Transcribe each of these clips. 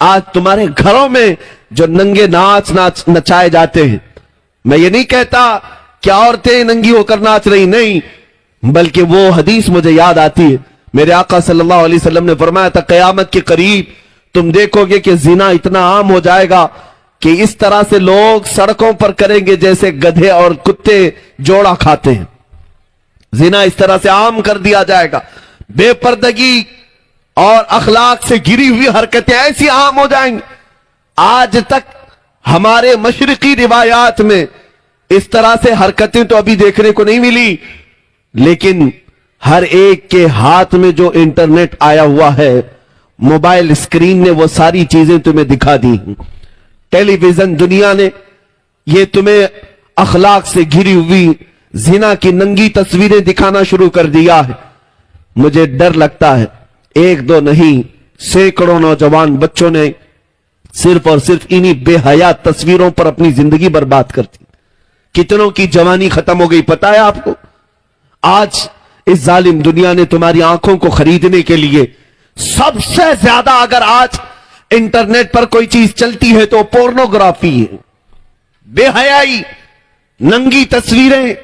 आज तुम्हारे घरों में जो नंगे नाच नचाए जाते हैं, मैं ये नहीं कहता कि औरतें नंगी होकर नाच रही, नहीं, बल्कि वो हदीस मुझे याद आती है। मेरे आका सल्लल्लाहु अलैहि वसल्लम ने फरमाया था, क़यामत के करीब तुम देखोगे कि जिना इतना आम हो जाएगा कि इस तरह से लोग सड़कों पर करेंगे जैसे गधे और कुत्ते जोड़ा खाते हैं। जिना इस तरह से आम कर दिया जाएगा। बेपर्दगी और अखलाक से गिरी हुई हरकतें ऐसी आम हो जाएंगी। आज तक हमारे मशरिकी रिवायात में इस तरह से हरकतें तो अभी देखने को नहीं मिली, लेकिन हर एक के हाथ में जो इंटरनेट आया हुआ है, मोबाइल स्क्रीन ने वो सारी चीजें तुम्हें दिखा दी। टेलीविजन दुनिया ने ये तुम्हें अखलाक से घिरी हुई जिना की नंगी तस्वीरें दिखाना शुरू कर दिया है। मुझे डर लगता है एक दो नहीं, सैकड़ों नौजवान बच्चों ने सिर्फ और सिर्फ इन्हीं बेहया तस्वीरों पर अपनी जिंदगी बर्बाद कर दी। कितनों की जवानी खत्म हो गई पता है आपको? आज इस जालिम दुनिया ने तुम्हारी आंखों को खरीदने के लिए सबसे ज्यादा, अगर आज इंटरनेट पर कोई चीज चलती है तो पोर्नोग्राफी है, बेहयाई, नंगी तस्वीरें,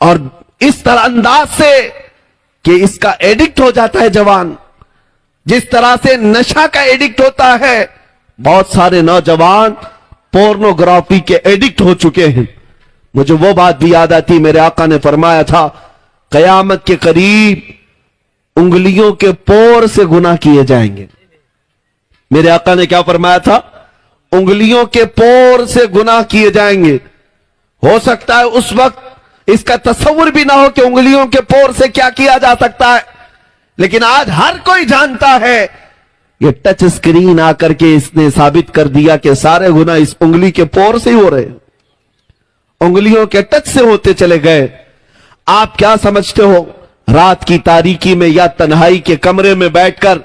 और इस तरह अंदाज से कि इसका एडिक्ट हो जाता है जवान। जिस तरह से नशा का एडिक्ट होता है, बहुत सारे नौजवान पोर्नोग्राफी के एडिक्ट हो चुके हैं। मुझे वो बात भी याद आती, मेरे आका ने फरमाया था, क़यामत के करीब उंगलियों के पोर से गुनाह किए जाएंगे। मेरे आका ने क्या फरमाया था? उंगलियों के पोर से गुनाह किए जाएंगे। हो सकता है उस वक्त इसका तस्वुर भी ना हो कि उंगलियों के पोर से क्या किया जा सकता है, लेकिन आज हर कोई जानता है। ये टच स्क्रीन आकर के इसने साबित कर दिया कि सारे गुनाह इस उंगली के पोर से ही हो रहे हैं, उंगलियों के टच से होते चले गए। आप क्या समझते हो, रात की तारीकी में या तन्हाई के कमरे में बैठकर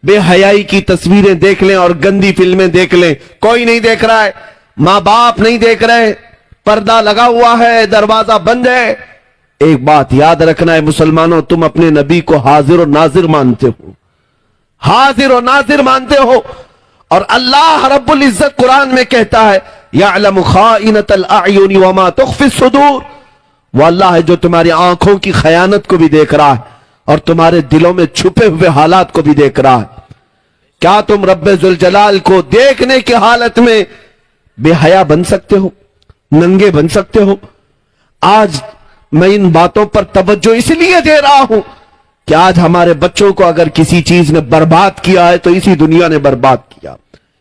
बेहयाई की तस्वीरें देख लें और गंदी फिल्में देख लें, कोई नहीं देख रहा है, मां बाप नहीं देख रहे, पर्दा लगा हुआ है, दरवाजा बंद है। एक बात याद रखना है मुसलमानों, तुम अपने नबी को हाजिर और नाजिर मानते हो, हाजिर और नाजिर मानते हो, और अल्लाह रब्बुल इज्जत कुरान में कहता है, यअलमु खाइनतल अयुनि वमा तुख्फी सुदूर। वो अल्लाह है जो तुम्हारी आंखों की खयानत को भी देख रहा है और तुम्हारे दिलों में छुपे हुए हालात को भी देख रहा है। क्या तुम रब्बे जुल जलाल को देखने की हालत में बेहया बन सकते हो, नंगे बन सकते हो? आज मैं इन बातों पर तवज्जो इसलिए दे रहा हूं कि आज हमारे बच्चों को अगर किसी चीज ने बर्बाद किया है तो इसी दुनिया ने बर्बाद किया।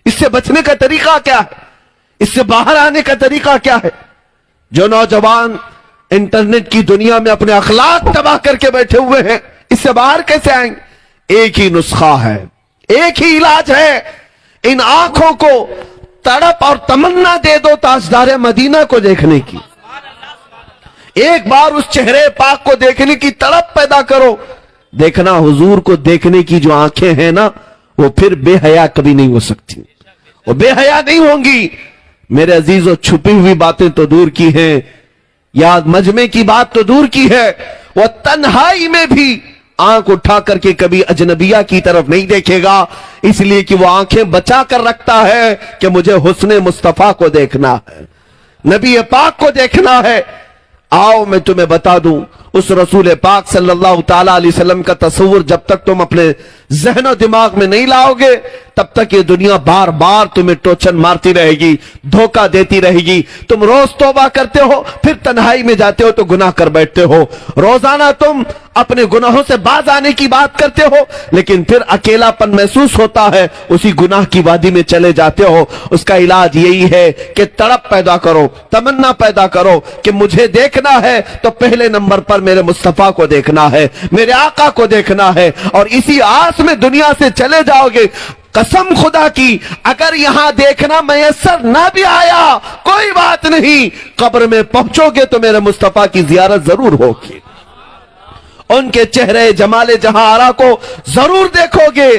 इससे बचने का तरीका क्या है? इससे बाहर आने का तरीका क्या है? जो नौजवान इंटरनेट की दुनिया में अपने अखलाक तबाह करके बैठे हुए हैं, इससे बाहर कैसे आएंगे? एक ही नुस्खा है, एक ही इलाज है। इन आंखों को तड़प और तमन्ना दे दो ताजदार मदीना को देखने की। एक बार उस चेहरे पाक को देखने की तड़प पैदा करो। देखना, हुजूर को देखने की जो आंखें हैं ना, वो फिर बेहया कभी नहीं हो सकती, वो बेहया नहीं होंगी। मेरे अजीजों, छुपी हुई बातें तो दूर की हैं, या मजमे की बात तो दूर की है, वो तन्हाई में भी आंख उठा करके कभी अजनबिया की तरफ नहीं देखेगा, इसलिए कि वो आंखें बचा कर रखता है कि मुझे हुस्ने मुस्तफा को देखना है, नबी पाक को देखना है। आओ मैं तुम्हें बता दूं, उस रसूल पाक सल्लल्लाहु ताला अलैहि वसल्लम का तस्वुर जब तक तुम अपने जहन और दिमाग में नहीं लाओगे, तब तक ये दुनिया बार बार तुम्हें टोचन मारती रहेगी, धोखा देती रहेगी। तुम रोज तौबा करते हो, फिर तन्हाई में जाते हो तो गुनाह कर बैठते हो। रोजाना तुम अपने गुनाहों से बाज आने की बात करते हो, लेकिन फिर अकेलापन महसूस होता है, उसी गुनाह की वादी में चले जाते हो। उसका इलाज यही है कि तड़प पैदा करो, तमन्ना पैदा करो कि मुझे देखना है तो पहले नंबर पर मेरे मुस्तफा को देखना है, मेरे आका को देखना है, और इसी आस में दुनिया से चले जाओगे। कसम खुदा की, अगर यहां देखना मयसर ना भी आया कोई बात नहीं, कब्र में पहुंचोगे तो मेरे मुस्तफा की जियारत जरूर होगी, उनके चेहरे जमाले जहां आरा को जरूर देखोगे।